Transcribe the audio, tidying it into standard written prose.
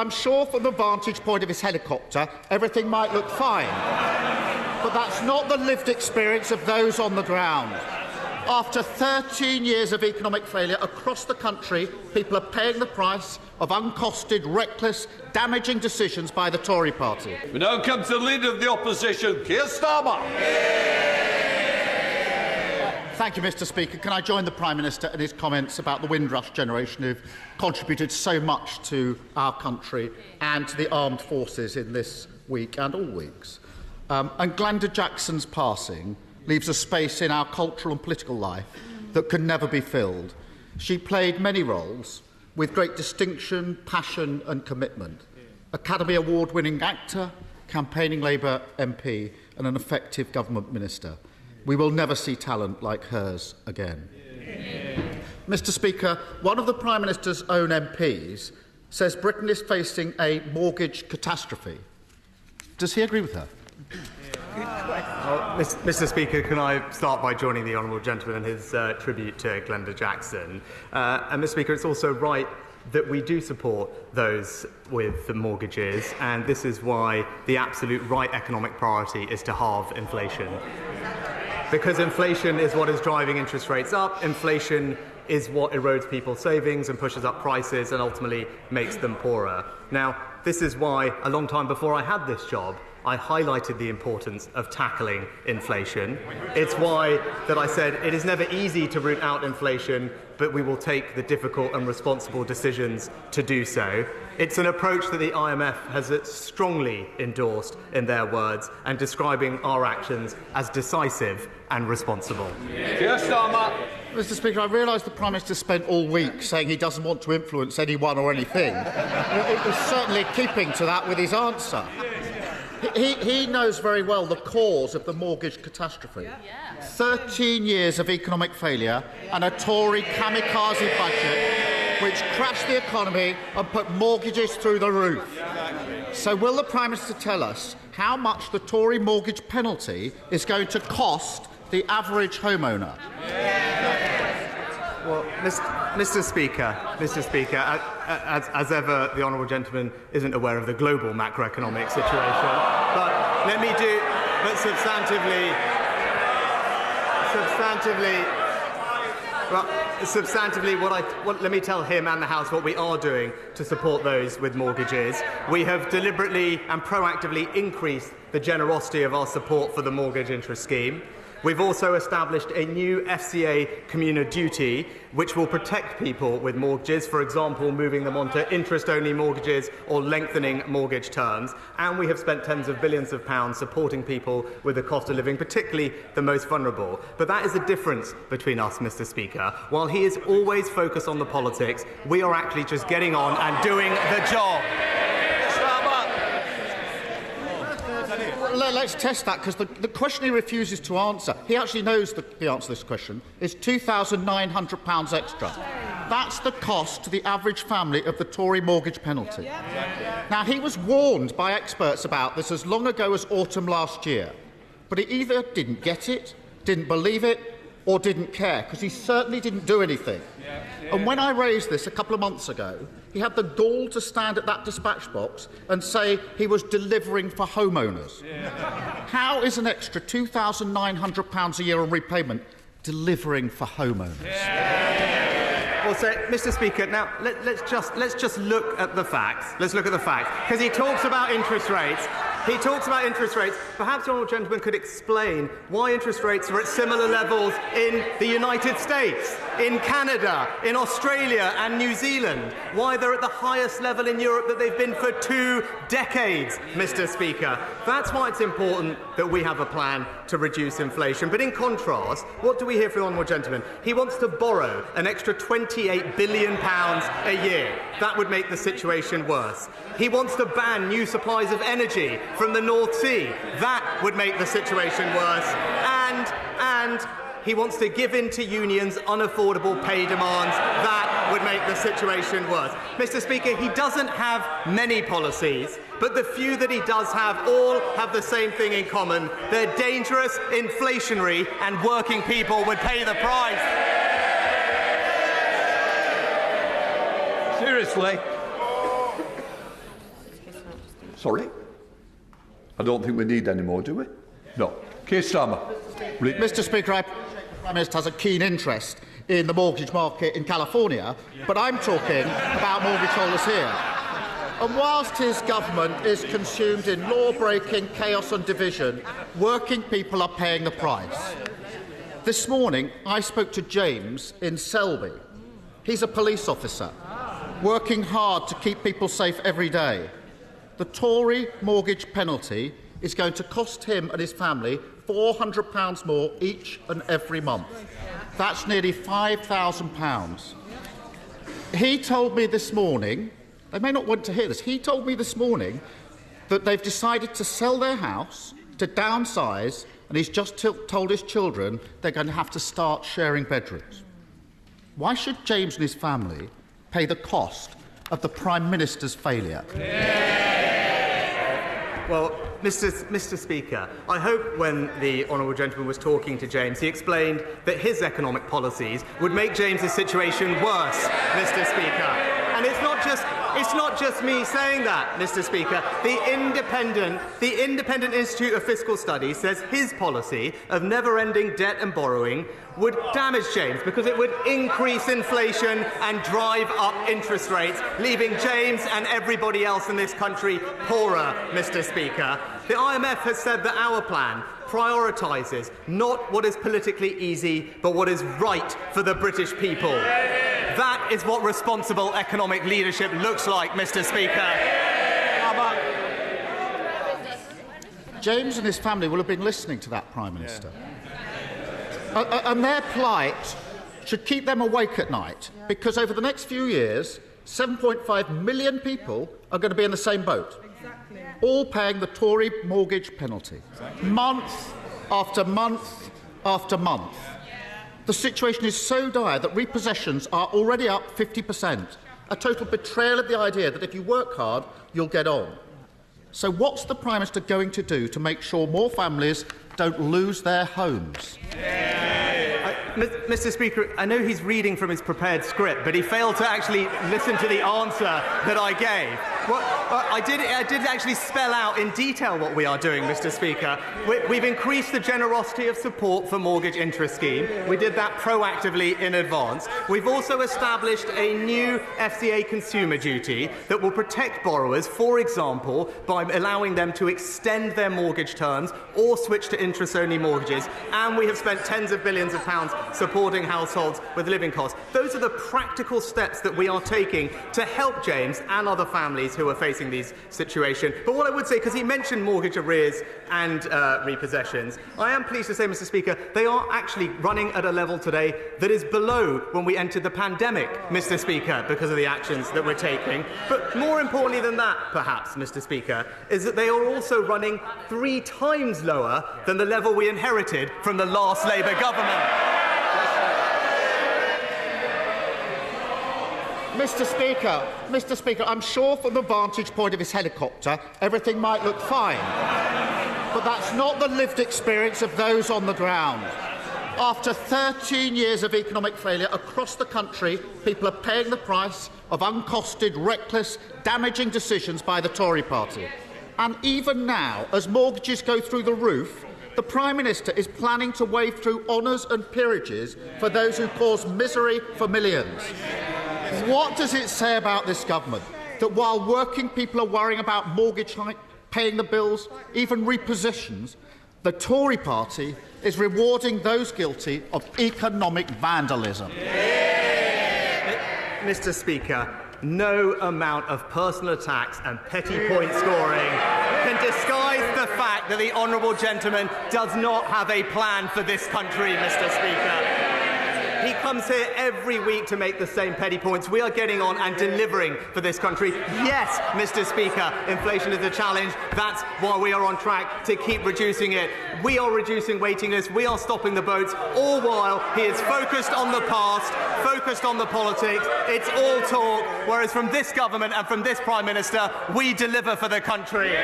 I'm sure from the vantage point of his helicopter, everything might look fine. But that's not the lived experience of those on the ground. After 13 years of economic failure across the country, people are paying the price of uncosted, reckless, damaging decisions by the Tory party. We now come to the Leader of the Opposition, Keir Starmer. Thank you, Mr. Speaker. Can I join the Prime Minister in his comments about the Windrush generation who've contributed so much to our country and to the armed forces in this week and all weeks? And Glenda Jackson's passing leaves a space in our cultural and political life that can never be filled. She played many roles with great distinction, passion and commitment. Academy Award-winning actor, campaigning Labour MP and an effective government minister. We will never see talent like hers again. Mr. Speaker, one of the Prime Minister's own MPs says Britain is facing a mortgage catastrophe. Does he agree with her? Well, Mr. Speaker, can I start by joining the honourable gentleman in his tribute to Glenda Jackson? And Mr. Speaker, it's also right that we do support those with the mortgages, and this is why the absolute right economic priority is to halve inflation. Because inflation is what is driving interest rates up, inflation is what erodes people's savings and pushes up prices and ultimately makes them poorer. Now, this is why, a long time before I had this job, I highlighted the importance of tackling inflation. It's why that I said it is never easy to root out inflation, but we will take the difficult and responsible decisions to do so. It's an approach that the IMF has strongly endorsed in their words and describing our actions as decisive and responsible. Keir Starmer. Mr. Speaker, I realise the Prime Minister spent all week saying he doesn't want to influence anyone or anything. It was certainly keeping to that with his answer. He knows very well the cause of the mortgage catastrophe. 13 years of economic failure and a Tory kamikaze budget which crashed the economy and put mortgages through the roof. So will the Prime Minister tell us how much the Tory mortgage penalty is going to cost the average homeowner? Well, Mr. Speaker, as ever, the honourable gentleman isn't aware of the global macroeconomic situation. But let me do. But substantively, let me tell him and the House what we are doing to support those with mortgages. We have deliberately and proactively increased the generosity of our support for the mortgage interest scheme. We've also established a new FCA communal duty which will protect people with mortgages, for example, moving them onto interest-only mortgages or lengthening mortgage terms. And we have spent tens of billions of pounds supporting people with the cost of living, particularly the most vulnerable. But that is the difference between us, Mr. Speaker. While he is always focused on the politics, we are actually just getting on and doing the job. Let's test that, because the question he refuses to answer, he actually knows the answer to this question, is £2,900 extra. That's the cost to the average family of the Tory mortgage penalty. Now, he was warned by experts about this as long ago as autumn last year, but he either didn't get it, didn't believe it, or didn't care, because he certainly didn't do anything. And when I raised this a couple of months ago, he had the gall to stand at that dispatch box and say he was delivering for homeowners. How is an extra £2,900 a year on repayment delivering for homeowners? Well, so, Mr. Speaker, now let's just look at the facts. Let's look at the facts, because he talks about interest rates. Perhaps the honourable gentleman could explain why interest rates are at similar levels in the United States, in Canada, in Australia and New Zealand, why they're at the highest level in Europe that they've been for 2 decades, Mr. Speaker. That's why it's important that we have a plan to reduce inflation. But in contrast, what do we hear from the honourable gentleman? He wants to borrow an extra £28 billion a year. That would make the situation worse. He wants to ban new supplies of energy from the North Sea. That would make the situation worse. And he wants to give in to unions' unaffordable pay demands. That would make the situation worse. Mr. Speaker, he doesn't have many policies, but the few that he does have all have the same thing in common. They're dangerous, inflationary, and working people would pay the price. Seriously? Sorry? I don't think we need any more, do we? No. Keir Starmer. Mr. Speaker, I appreciate the Prime Minister has a keen interest in the mortgage market in California, but I'm talking about mortgage holders here. And whilst his government is consumed in law-breaking, chaos and division, working people are paying the price. This morning, I spoke to James in Selby. He's a police officer, working hard to keep people safe every day. The Tory mortgage penalty is going to cost him and his family £400 more each and every month. That's nearly £5,000. He told me this morning, they may not want to hear this, he told me this morning that they've decided to sell their house, to downsize, and he's just told his children they're going to have to start sharing bedrooms. Why should James and his family pay the cost of the Prime Minister's failure? Well, Mr. Speaker, I hope when the honourable gentleman was talking to James, he explained that his economic policies would make James's situation worse, Mr. Speaker. And it's not just me saying that, Mr. Speaker. The Independent Institute of Fiscal Studies says his policy of never-ending debt and borrowing would damage James because it would increase inflation and drive up interest rates, leaving James and everybody else in this country poorer, Mr. Speaker. The IMF has said that our plan prioritises not what is politically easy, but what is right for the British people. That is what responsible economic leadership looks like, Mr. Speaker. James and his family will have been listening to that Prime Minister. And their plight should keep them awake at night, because over the next few years, 7.5 million people are going to be in the same boat, all paying the Tory mortgage penalty, month after month after month. The situation is so dire that repossessions are already up 50%, a total betrayal of the idea that if you work hard, you'll get on. So what's the Prime Minister going to do to make sure more families don't lose their homes? Mr. Speaker, I know he's reading from his prepared script, but he failed to actually listen to the answer that I gave. Well, I did actually spell out in detail what we are doing, Mr. Speaker. We've increased the generosity of support for mortgage interest scheme. We did that proactively in advance. We've also established a new FCA consumer duty that will protect borrowers, for example, by allowing them to extend their mortgage terms or switch to interest-only mortgages. And we have spent tens of billions of pounds supporting households with living costs. Those are the practical steps that we are taking to help James and other families who are facing these situations. But what I would say, because he mentioned mortgage arrears and repossessions, I am pleased to say, Mr. Speaker, they are actually running at a level today that is below when we entered the pandemic, Mr. Speaker, because of the actions that we're taking. But more importantly than that, perhaps, Mr. Speaker, is that they are also running 3 times lower than the level we inherited from the last Labour government. Mr. Speaker, I'm sure from the vantage point of his helicopter, everything might look fine. But that's not the lived experience of those on the ground. After 13 years of economic failure across the country, people are paying the price of uncosted, reckless, damaging decisions by the Tory party. And even now, as mortgages go through the roof, the Prime Minister is planning to wave through honours and peerages for those who cause misery for millions. What does it say about this government that while working people are worrying about mortgage hike, paying the bills, even repossessions, the Tory party is rewarding those guilty of economic vandalism? Mr. Speaker, no amount of personal attacks and petty point scoring can disguise the fact that the honourable gentleman does not have a plan for this country, Mr. Speaker. He comes here every week to make the same petty points. We are getting on and delivering for this country. Yes, Mr. Speaker, inflation is a challenge. That's why we are on track to keep reducing it. We are reducing waiting lists. We are stopping the boats, all while he is focused on the past, focused on the politics. It's all talk, whereas from this government and from this Prime Minister, we deliver for the country.